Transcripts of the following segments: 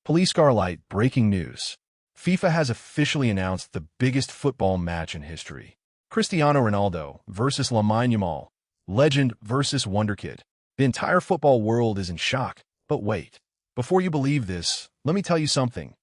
Police Scarlight breaking news. FIFA has officially announced the biggest football match in history. Cristiano Ronaldo versus Lamine Yamal. Legend versus Wonderkid. The entire football world is in shock. But wait. Before you believe this, let me tell you something.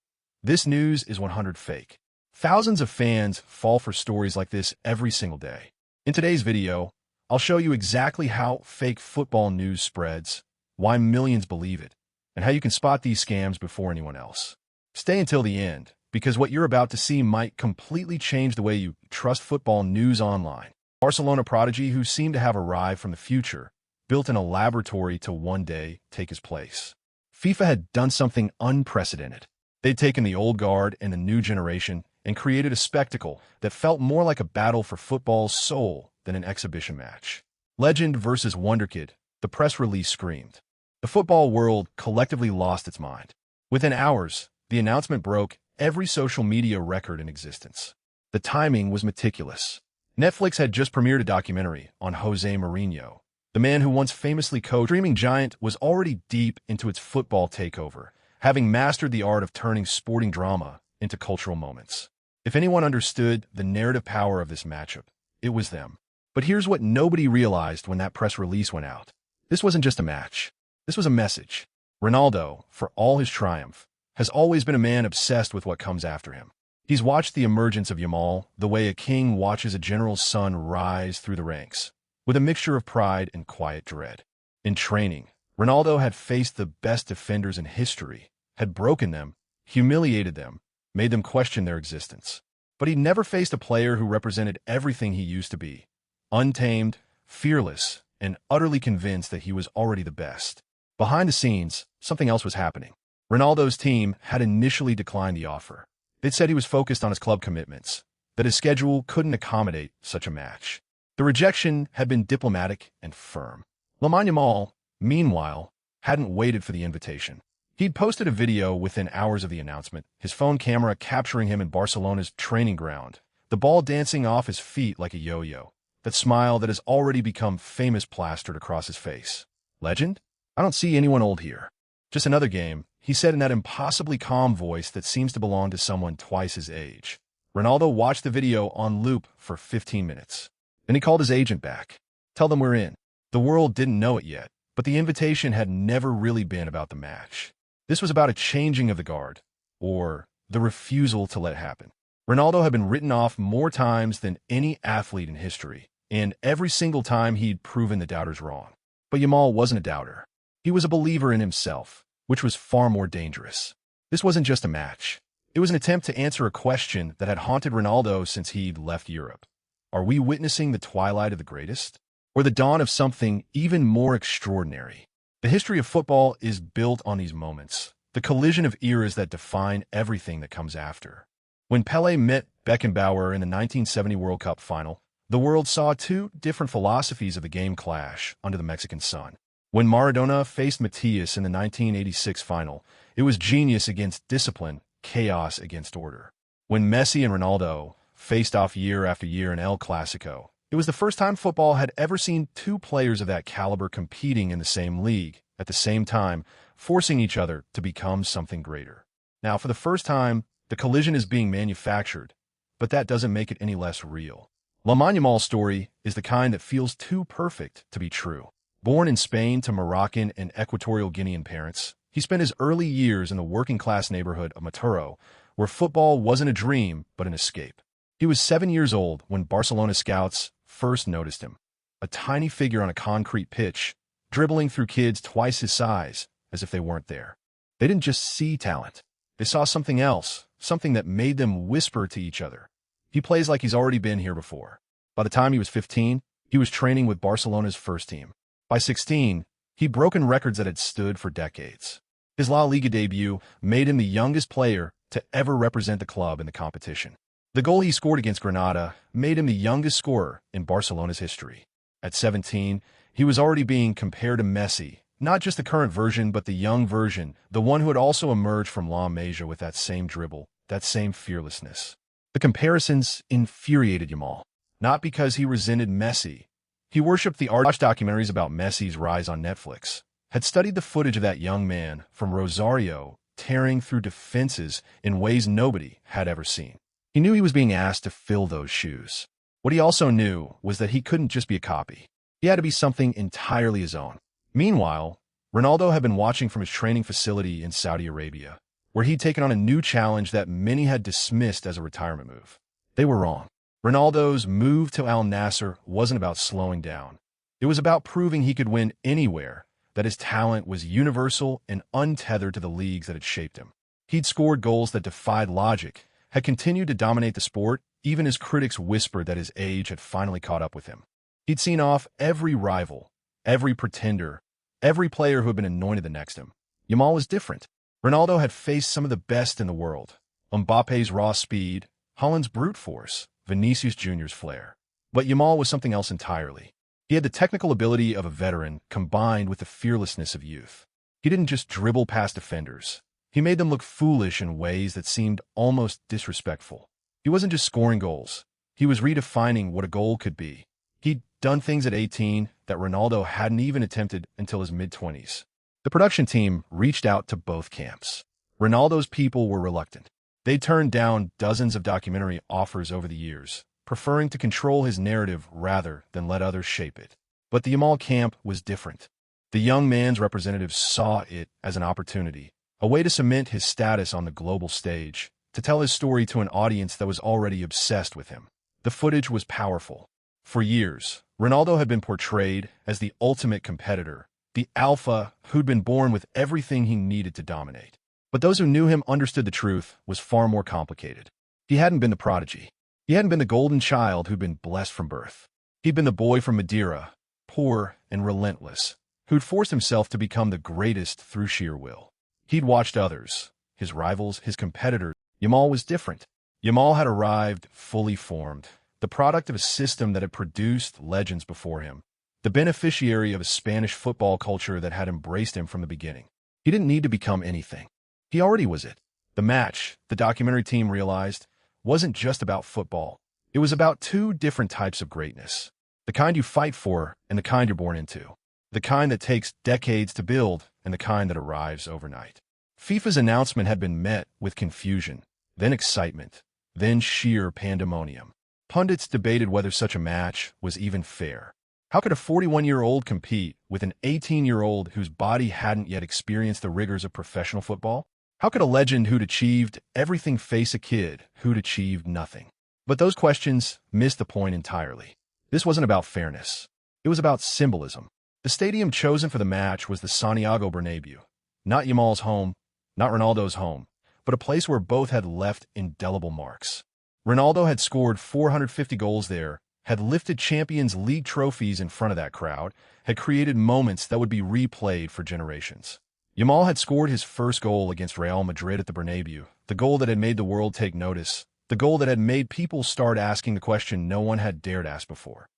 This news is 100% fake. Thousands of fans fall for stories like this every single day. In today's video, I'll show you exactly how fake football news spreads, why millions believe it, and how you can spot these scams before anyone else. Stay until the end, because what you're about to see might completely change the way you trust football news online. Barcelona prodigy who seemed to have arrived from the future, built in a laboratory to one day take his place. FIFA had done something unprecedented. They'd taken the old guard and the new generation and created a spectacle that felt more like a battle for football's soul than an exhibition match. Legend versus Wonderkid, the press release screamed. The football world collectively lost its mind. Within hours, the announcement broke every social media record in existence. The timing was meticulous. Netflix had just premiered a documentary on Jose Mourinho. The man who once famously coached Streaming Giant was already deep into its football takeover, having mastered the art of turning sporting drama into cultural moments. If anyone understood the narrative power of this matchup, it was them. But here's what nobody realized when that press release went out. This wasn't just a match. This was a message. Ronaldo, for all his triumph, has always been a man obsessed with what comes after him. He's watched the emergence of Yamal the way a king watches a general's son rise through the ranks, with a mixture of pride and quiet dread. In training, Ronaldo had faced the best defenders in history, had broken them, humiliated them, made them question their existence. But he'd never faced a player who represented everything he used to be. Untamed, fearless, and utterly convinced that he was already the best. Behind the scenes, something else was happening. Ronaldo's team had initially declined the offer. They'd said he was focused on his club commitments, that his schedule couldn't accommodate such a match. The rejection had been diplomatic and firm. Lamine Yamal, meanwhile, hadn't waited for the invitation. He'd posted a video within hours of the announcement, his phone camera capturing him in Barcelona's training ground, the ball dancing off his feet like a yo-yo, that smile that has already become famous plastered across his face. Legend? I don't see anyone old here. Just another game, he said in that impossibly calm voice that seems to belong to someone twice his age. Ronaldo watched the video on loop for 15 minutes. Then he called his agent back. Tell them we're in. The world didn't know it yet, but the invitation had never really been about the match. This was about a changing of the guard, or the refusal to let happen. Ronaldo had been written off more times than any athlete in history, and every single time he'd proven the doubters wrong. But Yamal wasn't a doubter. He was a believer in himself, which was far more dangerous. This wasn't just a match. It was an attempt to answer a question that had haunted Ronaldo since he'd left Europe. Are we witnessing the twilight of the greatest? Or the dawn of something even more extraordinary? The history of football is built on these moments, the collision of eras that define everything that comes after. When Pelé met Beckenbauer in the 1970 World Cup final, the world saw two different philosophies of the game clash under the Mexican sun. When Maradona faced Matias in the 1986 final, it was genius against discipline, chaos against order. When Messi and Ronaldo faced off year after year in El Clasico, it was the first time football had ever seen two players of that caliber competing in the same league, at the same time, forcing each other to become something greater. Now, for the first time, the collision is being manufactured, but that doesn't make it any less real. Lamine Yamal's story is the kind that feels too perfect to be true. Born in Spain to Moroccan and Equatorial Guinean parents, he spent his early years in the working-class neighborhood of Mataro, where football wasn't a dream but an escape. He was 7 years old when Barcelona scouts first noticed him, a tiny figure on a concrete pitch, dribbling through kids twice his size, as if they weren't there. They didn't just see talent. They saw something else, something that made them whisper to each other. He plays like he's already been here before. By the time he was 15, he was training with Barcelona's first team. By 16, he'd broken records that had stood for decades. His La Liga debut made him the youngest player to ever represent the club in the competition. The goal he scored against Granada made him the youngest scorer in Barcelona's history. At 17, he was already being compared to Messi, not just the current version, but the young version, the one who had also emerged from La Masia with that same dribble, that same fearlessness. The comparisons infuriated Yamal, not because he resented Messi. He worshipped the art. Watched documentaries about Messi's rise on Netflix, had studied the footage of that young man from Rosario tearing through defenses in ways nobody had ever seen. He knew he was being asked to fill those shoes. What he also knew was that he couldn't just be a copy. He had to be something entirely his own. Meanwhile, Ronaldo had been watching from his training facility in Saudi Arabia, where he'd taken on a new challenge that many had dismissed as a retirement move. They were wrong. Ronaldo's move to Al Nassr wasn't about slowing down. It was about proving he could win anywhere, that his talent was universal and untethered to the leagues that had shaped him. He'd scored goals that defied logic, had continued to dominate the sport, even as critics whispered that his age had finally caught up with him. He'd seen off every rival, every pretender, every player who had been anointed the next him. Yamal was different. Ronaldo had faced some of the best in the world. Mbappe's raw speed, Haaland's brute force, Vinicius Jr.'s flair. But Yamal was something else entirely. He had the technical ability of a veteran combined with the fearlessness of youth. He didn't just dribble past defenders. He made them look foolish in ways that seemed almost disrespectful. He wasn't just scoring goals. He was redefining what a goal could be. He'd done things at 18 that Ronaldo hadn't even attempted until his mid-20s. The production team reached out to both camps. Ronaldo's people were reluctant. They turned down dozens of documentary offers over the years, preferring to control his narrative rather than let others shape it. But the Yamal camp was different. The young man's representatives saw it as an opportunity, a way to cement his status on the global stage, to tell his story to an audience that was already obsessed with him. The footage was powerful. For years, Ronaldo had been portrayed as the ultimate competitor, the alpha who'd been born with everything he needed to dominate. But those who knew him understood the truth was far more complicated. He hadn't been the prodigy. He hadn't been the golden child who'd been blessed from birth. He'd been the boy from Madeira, poor and relentless, who'd forced himself to become the greatest through sheer will. He'd watched others, his rivals, his competitors. Yamal was different. Yamal had arrived fully formed, the product of a system that had produced legends before him, the beneficiary of a Spanish football culture that had embraced him from the beginning. He didn't need to become anything. He already was it. The match, the documentary team realized, wasn't just about football. It was about two different types of greatness. The kind you fight for and the kind you're born into. The kind that takes decades to build and the kind that arrives overnight. FIFA's announcement had been met with confusion, then excitement, then sheer pandemonium. Pundits debated whether such a match was even fair. How could a 41-year-old compete with an 18-year-old whose body hadn't yet experienced the rigors of professional football? How could a legend who'd achieved everything face a kid who'd achieved nothing? But those questions missed the point entirely. This wasn't about fairness. It was about symbolism. The stadium chosen for the match was the Santiago Bernabéu. Not Yamal's home, not Ronaldo's home, but a place where both had left indelible marks. Ronaldo had scored 450 goals there, had lifted Champions League trophies in front of that crowd, had created moments that would be replayed for generations. Yamal had scored his first goal against Real Madrid at the Bernabéu, the goal that had made the world take notice, the goal that had made people start asking the question no one had dared ask before.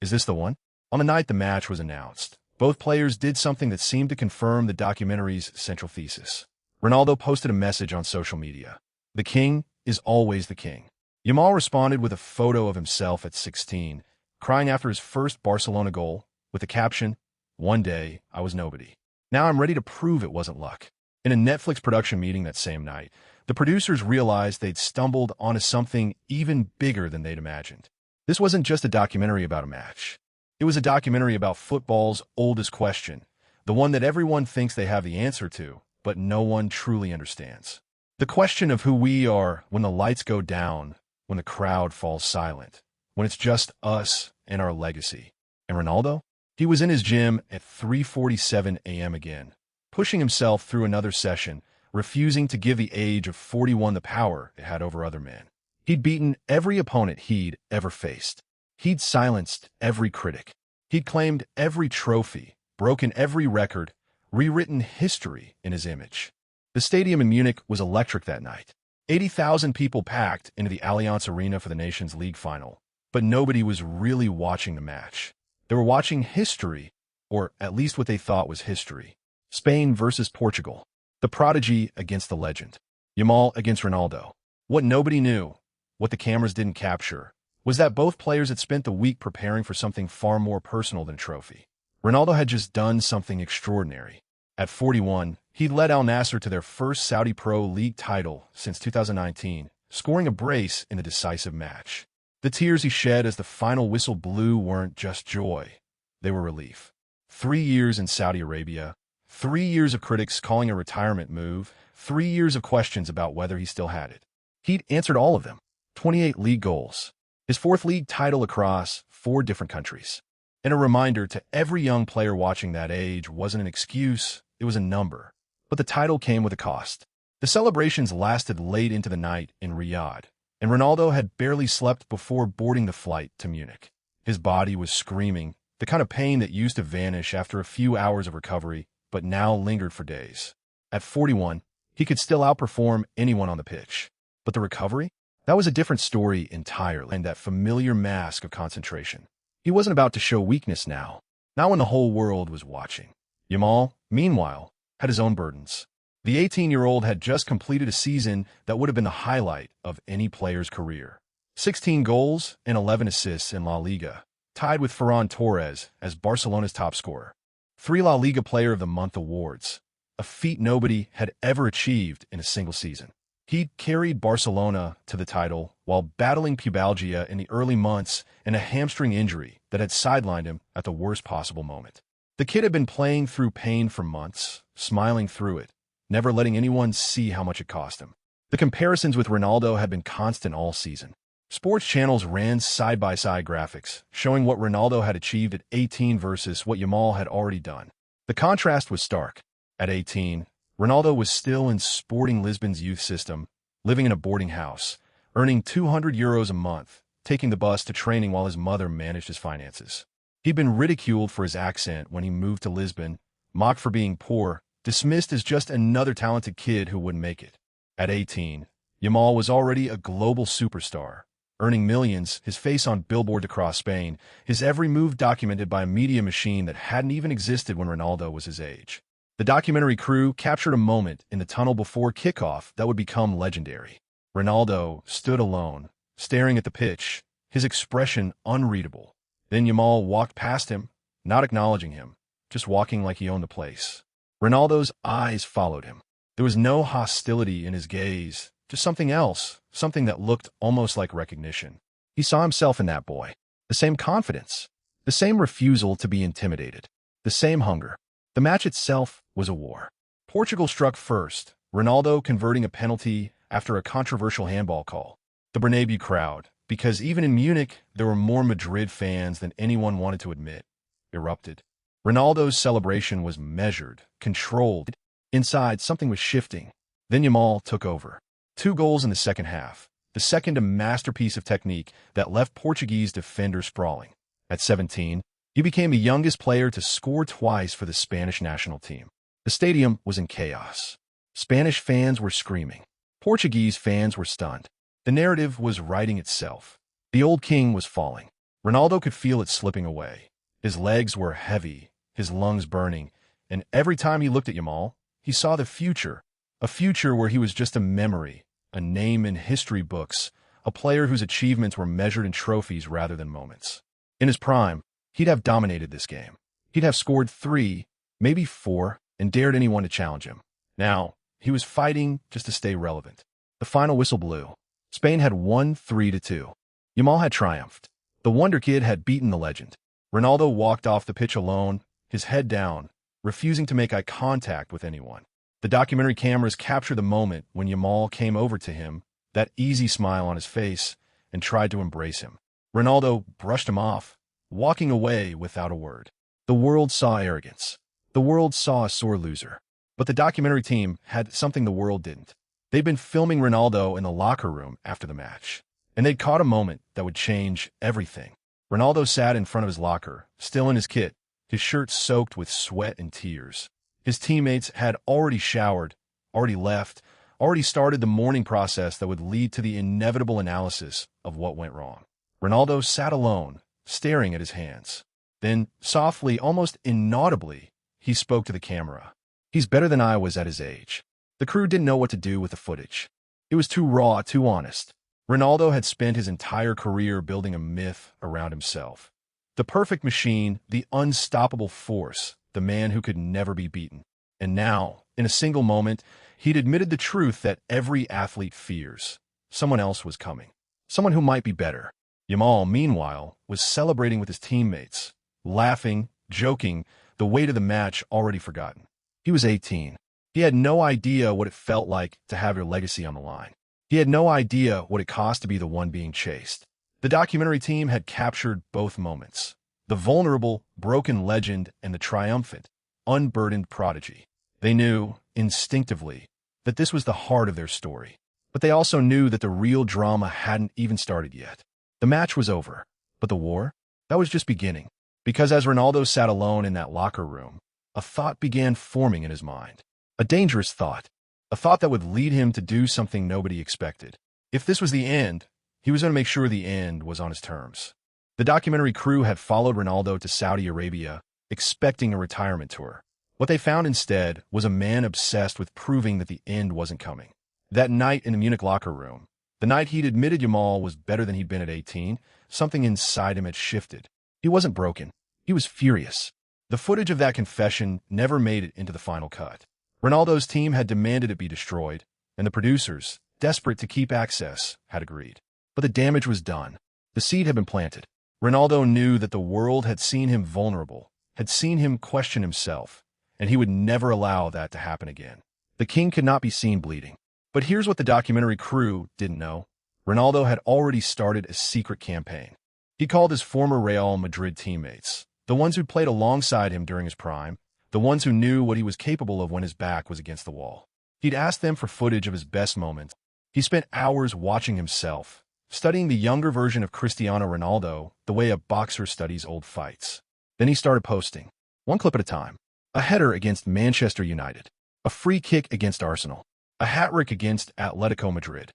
Is this the one? On the night the match was announced, both players did something that seemed to confirm the documentary's central thesis. Ronaldo posted a message on social media. The king is always the king. Yamal responded with a photo of himself at 16, crying after his first Barcelona goal, with the caption, "One day, I was nobody. Now I'm ready to prove it wasn't luck." In a Netflix production meeting that same night, the producers realized they'd stumbled onto something even bigger than they'd imagined. This wasn't just a documentary about a match. It was a documentary about football's oldest question, the one that everyone thinks they have the answer to, but no one truly understands. The question of who we are when the lights go down, when the crowd falls silent, when it's just us and our legacy. And Ronaldo? He was in his gym at 3:47 a.m. again, pushing himself through another session, refusing to give the age of 41 the power it had over other men. He'd beaten every opponent he'd ever faced. He'd silenced every critic. He'd claimed every trophy, broken every record, rewritten history in his image. The stadium in Munich was electric that night. 80,000 people packed into the Allianz Arena for the Nations League final, but nobody was really watching the match. They were watching history, or at least what they thought was history. Spain versus Portugal. The prodigy against the legend. Yamal against Ronaldo. What nobody knew, what the cameras didn't capture, was that both players had spent the week preparing for something far more personal than a trophy. Ronaldo had just done something extraordinary. At 41, he led Al Nassr to their first Saudi Pro League title since 2019, scoring a brace in the decisive match. The tears he shed as the final whistle blew weren't just joy. They were relief. 3 years in Saudi Arabia, 3 years of critics calling a retirement move, 3 years of questions about whether he still had it. He'd answered all of them. 28 league goals. His 4th league title across 4 different countries. And a reminder to every young player watching that age wasn't an excuse, it was a number. But the title came with a cost. The celebrations lasted late into the night in Riyadh, and Ronaldo had barely slept before boarding the flight to Munich. His body was screaming, the kind of pain that used to vanish after a few hours of recovery, but now lingered for days. At 41, he could still outperform anyone on the pitch. But the recovery? That was a different story entirely, and that familiar mask of concentration. He wasn't about to show weakness now, not when the whole world was watching. Yamal, meanwhile, had his own burdens. The 18-year-old had just completed a season that would have been the highlight of any player's career. 16 goals and 11 assists in La Liga, tied with Ferran Torres as Barcelona's top scorer. 3 La Liga Player of the Month awards, a feat nobody had ever achieved in a single season. He'd carried Barcelona to the title while battling pubalgia in the early months and a hamstring injury that had sidelined him at the worst possible moment. The kid had been playing through pain for months, smiling through it, never letting anyone see how much it cost him. The comparisons with Ronaldo had been constant all season. Sports channels ran side-by-side graphics, showing what Ronaldo had achieved at 18 versus what Yamal had already done. The contrast was stark. At 18, Ronaldo was still in Sporting Lisbon's youth system, living in a boarding house, earning €200 a month, taking the bus to training while his mother managed his finances. He'd been ridiculed for his accent when he moved to Lisbon, mocked for being poor, dismissed as just another talented kid who wouldn't make it. At 18, Yamal was already a global superstar, earning millions, his face on billboards across Spain, his every move documented by a media machine that hadn't even existed when Ronaldo was his age. The documentary crew captured a moment in the tunnel before kickoff that would become legendary. Ronaldo stood alone, staring at the pitch, his expression unreadable. Then Yamal walked past him, not acknowledging him, just walking like he owned the place. Ronaldo's eyes followed him. There was no hostility in his gaze, just something else, something that looked almost like recognition. He saw himself in that boy. The same confidence, the same refusal to be intimidated, the same hunger. The match itself was a war. Portugal struck first, Ronaldo converting a penalty after a controversial handball call. The Bernabeu crowd, because even in Munich there were more Madrid fans than anyone wanted to admit, erupted. Ronaldo's celebration was measured, controlled. Inside, something was shifting. Then Yamal took over. 2 goals in the second half, the second a masterpiece of technique that left Portuguese defenders sprawling. At 17, he became the youngest player to score twice for the Spanish national team. The stadium was in chaos. Spanish fans were screaming. Portuguese fans were stunned. The narrative was writing itself. The old king was falling. Ronaldo could feel it slipping away. His legs were heavy, his lungs burning, and every time he looked at Yamal, he saw the future, a future where he was just a memory, a name in history books, a player whose achievements were measured in trophies rather than moments. In his prime, he'd have dominated this game. He'd have scored 3, maybe 4, and dared anyone to challenge him. Now, he was fighting just to stay relevant. The final whistle blew. Spain had won 3-2. Yamal had triumphed. The wonderkid had beaten the legend. Ronaldo walked off the pitch alone, his head down, refusing to make eye contact with anyone. The documentary cameras captured the moment when Yamal came over to him, that easy smile on his face, and tried to embrace him. Ronaldo brushed him off, walking away without a word. The world saw arrogance. The world saw a sore loser. But the documentary team had something the world didn't. They'd been filming Ronaldo in the locker room after the match, and they'd caught a moment that would change everything. Ronaldo sat in front of his locker, still in his kit, his shirt soaked with sweat and tears. His teammates had already showered, already left, already started the mourning process that would lead to the inevitable analysis of what went wrong. Ronaldo sat alone, staring at his hands. Then, softly, almost inaudibly, he spoke to the camera. "He's better than I was at his age." The crew didn't know what to do with the footage. It was too raw, too honest. Ronaldo had spent his entire career building a myth around himself. The perfect machine, the unstoppable force, the man who could never be beaten. And now, in a single moment, he'd admitted the truth that every athlete fears. Someone else was coming. Someone who might be better. Yamal, meanwhile, was celebrating with his teammates, laughing, joking, the weight of the match already forgotten. He was 18. He had no idea what it felt like to have your legacy on the line. He had no idea what it cost to be the one being chased. The documentary team had captured both moments. The vulnerable, broken legend and the triumphant, unburdened prodigy. They knew, instinctively, that this was the heart of their story. But they also knew that the real drama hadn't even started yet. The match was over, but the war? That was just beginning. Because as Ronaldo sat alone in that locker room, a thought began forming in his mind. A dangerous thought. A thought that would lead him to do something nobody expected. If this was the end, he was going to make sure the end was on his terms. The documentary crew had followed Ronaldo to Saudi Arabia, expecting a retirement tour. What they found instead was a man obsessed with proving that the end wasn't coming. That night in the Munich locker room, the night he'd admitted Yamal was better than he'd been at 18, something inside him had shifted. He wasn't broken. He was furious. The footage of that confession never made it into the final cut. Ronaldo's team had demanded it be destroyed, and the producers, desperate to keep access, had agreed. But the damage was done. The seed had been planted. Ronaldo knew that the world had seen him vulnerable, had seen him question himself, and he would never allow that to happen again. The king could not be seen bleeding. But here's what the documentary crew didn't know. Ronaldo had already started a secret campaign. He called his former Real Madrid teammates, the ones who'd played alongside him during his prime, the ones who knew what he was capable of when his back was against the wall. He'd asked them for footage of his best moments. He spent hours watching himself, studying the younger version of Cristiano Ronaldo the way a boxer studies old fights. Then he started posting, one clip at a time. A header against Manchester United. A free kick against Arsenal. A hat-trick against Atletico Madrid.